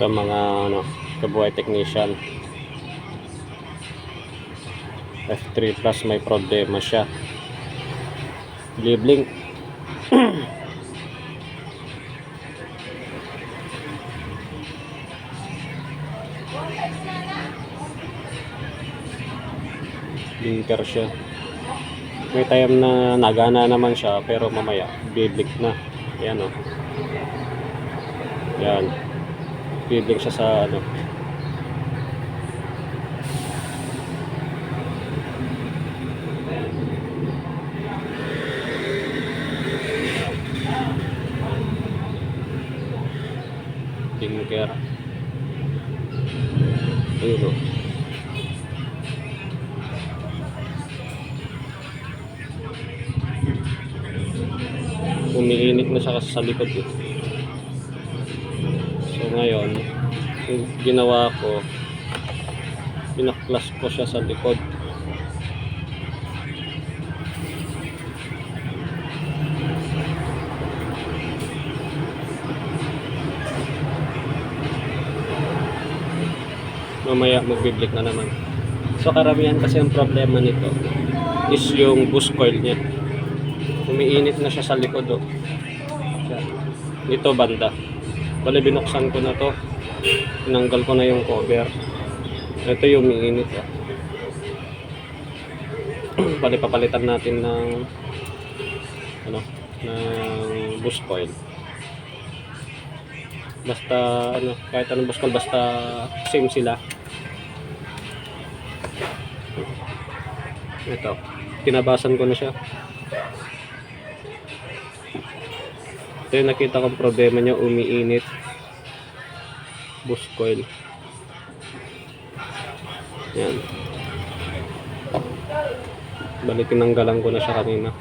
sa mga kabuhay technician. F3 Plus may problema siya. Blink. Blinker siya. May time na nagana naman siya pero mamaya biblink na. Ayan o. Yan. Biblink siya sa blinker. Ayun o. Umiinit na siya kasi sa likod eh. So ngayon, yung ginawa ko, pinaklas ko siya sa likod. Mamaya magbiblik na naman. So karamihan kasi ang problema nito is yung boost coil niya. Umiinit na siya sa likod oh. Dito banda. Bale binuksan ko na to. Tinanggal ko na yung cover. Ito yung umiinit oh. Bale papalitan natin ng ng boost coil. Basta kahit anong boost coil, basta same sila. Ito, tinabasan ko na siya. Ito yung nakita kong problema niya, umiinit boost coil. Yan. Balik, tinanggalan ko na siya kanina.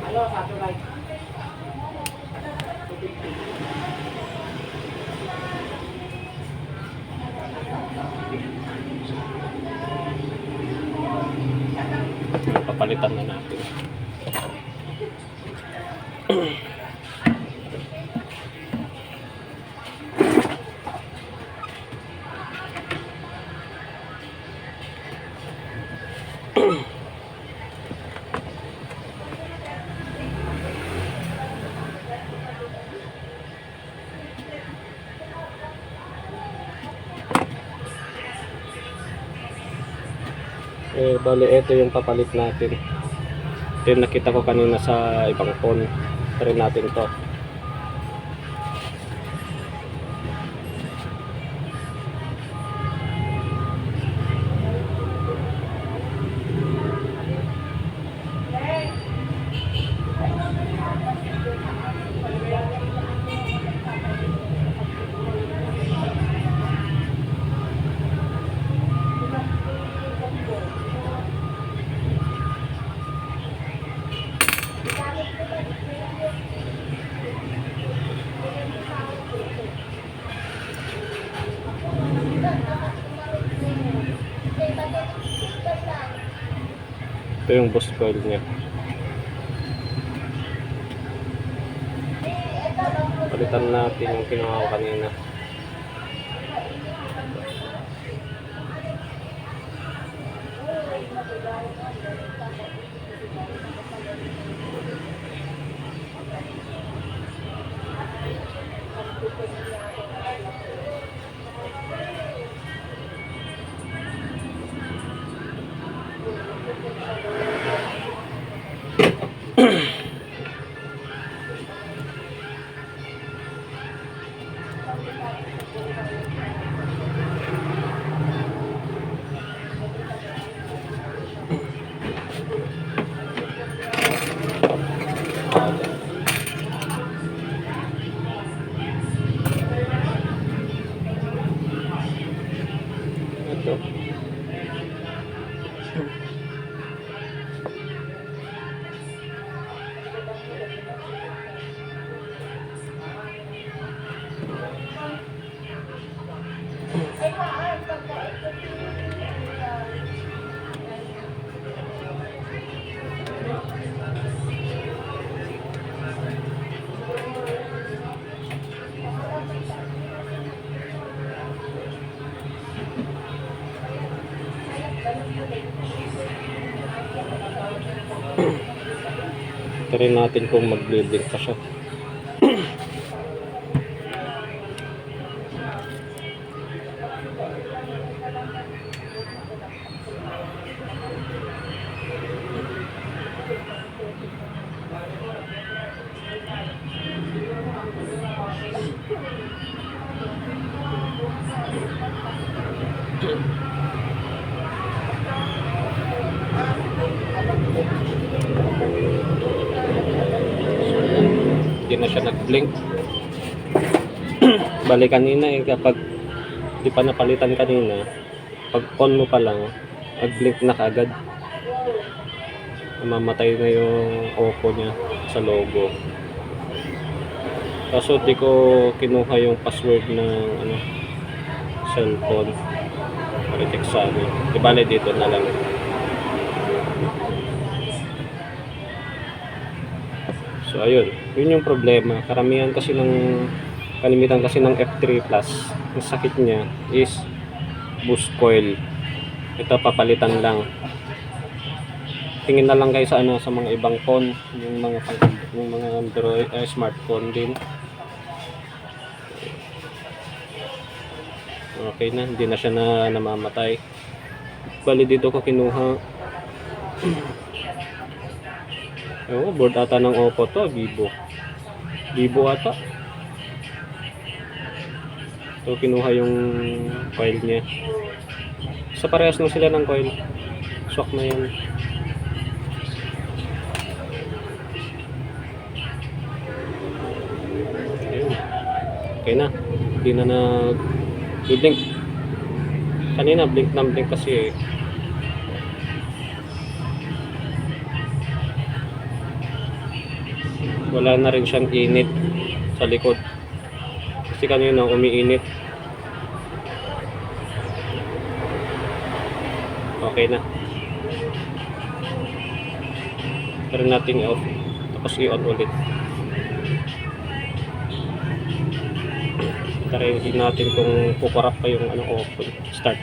Halo, satu lagi. Papalitan na natin. Bali, ito yung papalit natin. Ito yung nakita ko kanina sa ibang phone. Try natin to. Ito yung boost coil niya. Palitan natin yung kinuha ko kanina. Try natin kung mag-blink pa siya. Hindi na siya nag-blink. Bali kanina kapag di pa napalitan kanina, pag on mo pa lang, mag-blink na kaagad. Mamatay na yung Oppo niya sa logo. Kaso di ko kinuha yung password ng cellphone. Palitik sa Di bali dito na lang. So ayun, yun yung problema. Kalimitan kasi ng F3 Plus, yung sakit niya is boost coil. Ito papalitan lang. Tingin na lang kayo sa sa mga ibang phone, yung mga Android smartphone din. Okay na, hindi na siya namamatay. Bali dito ko kinuha. Board ata ng Oppo to, Vivo ata. So kinuha yung coil niya. Sa parehas lang sila ng coil. Swak na yan. Ayun. Okay na. Hindi na nag-blink. Kanina blink na blink kasi wala na rin siyang init sa likod. Kasi kanina umiinit. Okay na. Pero natin off. Tapos i-on ulit. Try natin kung kukurap pa yung off. Start.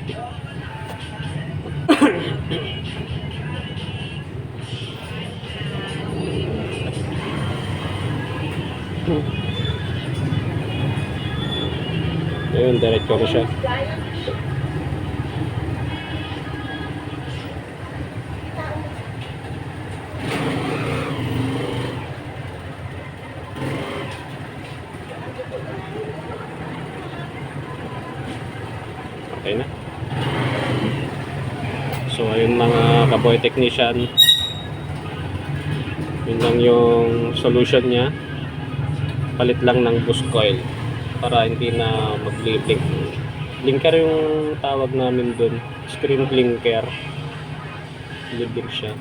Ayun, diretso na siya. Okay na. So ayun mga kaboy technician, yun lang yung solution niya. Palit lang ng boost coil para hindi na mag-blink. Blinker yung tawag namin dun, screen blinker. Blink siya.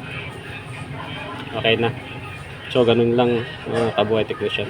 Okay na. So ganun lang mga kaboy technician.